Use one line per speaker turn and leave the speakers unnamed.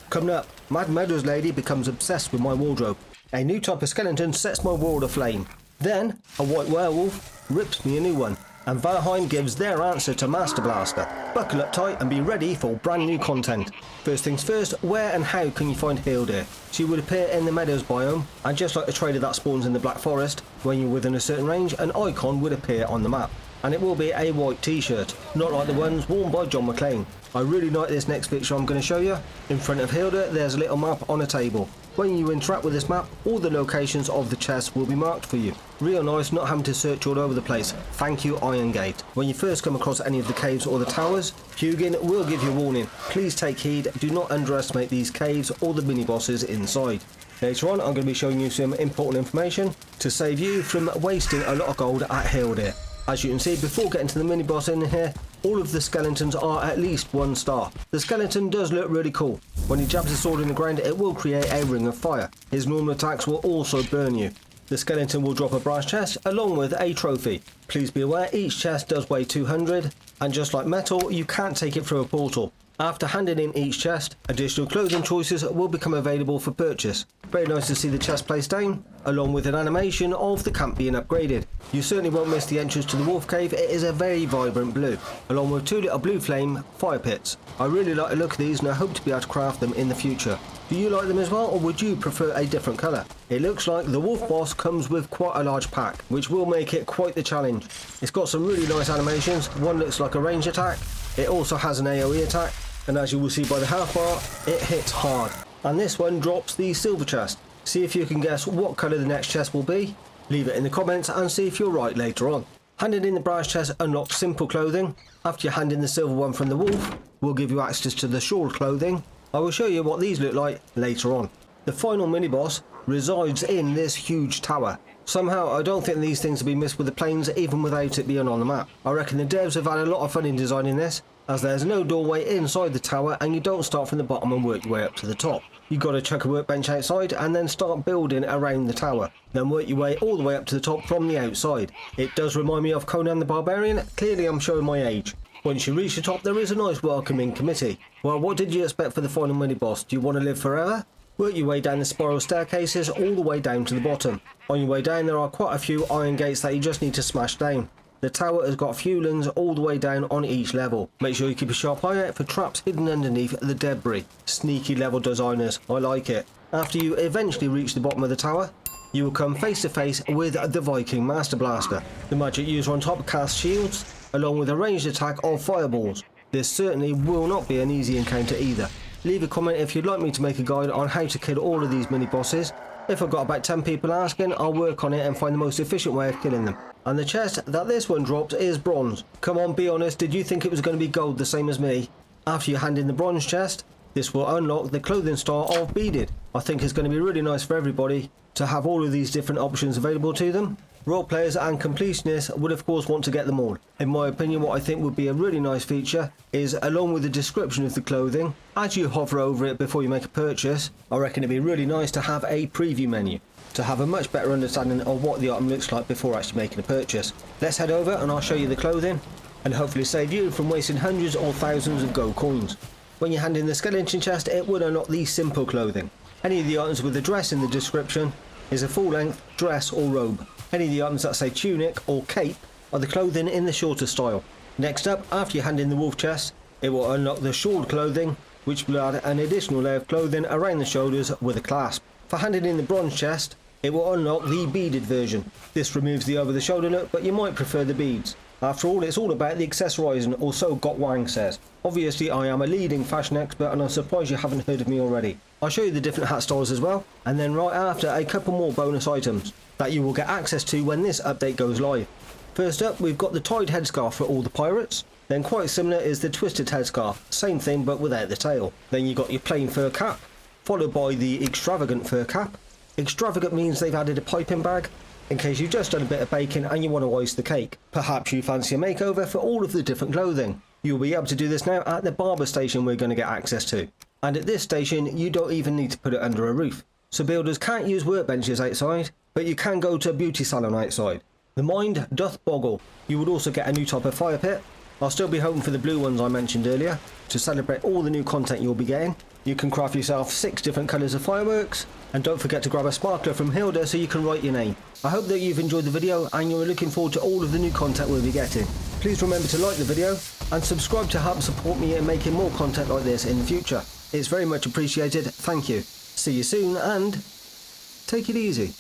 Coming up, Mad Meadows Lady becomes obsessed with my wardrobe. A new type of skeleton sets my world aflame. Then, a white werewolf rips me a new one. And Valheim gives their answer to Master Blaster. Buckle up tight and be ready for brand new content. First things first, where and how can you find Hildir? She would appear in the Meadows biome, and just like the trader that spawns in the Black Forest, when you're within a certain range, an icon would appear on the map. And it will be a white t-shirt, not like the ones worn by John McClane. I really like this next picture I'm going to show you. In front of Hildir, there's a little map on a table. When you interact with this map, all the locations of the chests will be marked for you. Real nice, not having to search all over the place. Thank you, Iron Gate. When you first come across any of the caves or the towers, Hugin will give you a warning. Please take heed, do not underestimate these caves or the mini-bosses inside. Later on, I'm going to be showing you some important information to save you from wasting a lot of gold at Hildir. As you can see, before getting to the mini-boss in here, all of the skeletons are at least 1 star. The skeleton does look really cool. When he jabs his sword in the ground, it will create a ring of fire. His normal attacks will also burn you. The skeleton will drop a brass chest along with a trophy. Please be aware, each chest does weigh 200, and just like metal, you can't take it through a portal. After handing in each chest, additional clothing choices will become available for purchase. Very nice to see the chest placed down, along with an animation of the camp being upgraded. You certainly won't miss the entrance to the wolf cave. It is a very vibrant blue, along with 2 little blue flame fire pits. I really like the look of these and I hope to be able to craft them in the future. Do you like them as well, or would you prefer a different colour? It looks like the wolf boss comes with quite a large pack, which will make it quite the challenge. It's got some really nice animations. One looks like a range attack. It also has an AoE attack. And as you will see by the health bar, it hits hard. And this one drops the silver chest. See if you can guess what colour the next chest will be. Leave it in the comments and see if you're right later on. Handing in the brass chest unlocks simple clothing. After you hand in the silver one from the wolf, we'll give you access to the sword clothing. I will show you what these look like later on. The final mini-boss resides in this huge tower. Somehow I don't think these things will be missed with the planes even without it being on the map. I reckon the devs have had a lot of fun in designing this, as there's no doorway inside the tower and you don't start from the bottom and work your way up to the top. You've got to chuck a workbench outside and then start building around the tower. Then work your way all the way up to the top from the outside. It does remind me of Conan the Barbarian. Clearly I'm showing my age. Once you reach the top, there is a nice welcoming committee. Well, what did you expect for the final mini-boss? Do you want to live forever? Work your way down the spiral staircases all the way down to the bottom. On your way down, there are quite a few iron gates that you just need to smash down. The tower has got fewlings all the way down on each level. Make sure you keep a sharp eye out for traps hidden underneath the debris. Sneaky level designers, I like it. After you eventually reach the bottom of the tower, you will come face to face with the Viking Master Blaster. The magic user on top casts shields, along with a ranged attack of fireballs. This certainly will not be an easy encounter either. Leave a comment if you'd like me to make a guide on how to kill all of these mini bosses. If I've got about 10 people asking, I'll work on it and find the most efficient way of killing them. And the chest that this one drops is bronze. Come on, be honest, did you think it was going to be gold the same as me? After you hand in the bronze chest, this will unlock the clothing style of Beaded. I think it's going to be really nice for everybody to have all of these different options available to them. Role players and completionists would of course want to get them all. In my opinion, what I think would be a really nice feature is, along with the description of the clothing, as you hover over it before you make a purchase, I reckon it'd be really nice to have a preview menu, to have a much better understanding of what the item looks like before actually making a purchase. Let's head over and I'll show you the clothing, and hopefully save you from wasting hundreds or thousands of gold coins. When you hand in the skeleton chest, it would unlock the simple clothing. Any of the items with the dress in the description is a full-length dress or robe. Any of the items that say tunic or cape are the clothing in the shorter style. Next up, after you hand in the wolf chest, it will unlock the sword clothing, which will add an additional layer of clothing around the shoulders with a clasp. For handing in the bronze chest, it will unlock the beaded version. This removes the over the shoulder look, but you might prefer the beads. After all, it's all about the accessorising, or so Got Wang says. Obviously I am a leading fashion expert and I'm surprised you haven't heard of me already. I'll show you the different hat styles as well, and then right after a couple more bonus items that you will get access to when this update goes live. First up, we've got the tied headscarf for all the pirates. Then quite similar is the twisted headscarf, same thing but without the tail. Then you got your plain fur cap, followed by the extravagant fur cap. Extravagant means they've added a piping bag, in case you've just done a bit of baking and you want to ice the cake. Perhaps you fancy a makeover for all of the different clothing. You'll be able to do this now at the Barber station we're going to get access to. And at this station, you don't even need to put it under a roof. So builders can't use workbenches outside, but you can go to a beauty salon outside. The mind doth boggle. You would also get a new type of fire pit. I'll still be hoping for the blue ones I mentioned earlier, to celebrate all the new content you'll be getting. You can craft yourself 6 different colours of fireworks, and don't forget to grab a sparkler from Hildir so you can write your name. I hope that you've enjoyed the video and you're looking forward to all of the new content we'll be getting. Please remember to like the video and subscribe to help support me in making more content like this in the future. It's very much appreciated, thank you. See you soon and take it easy.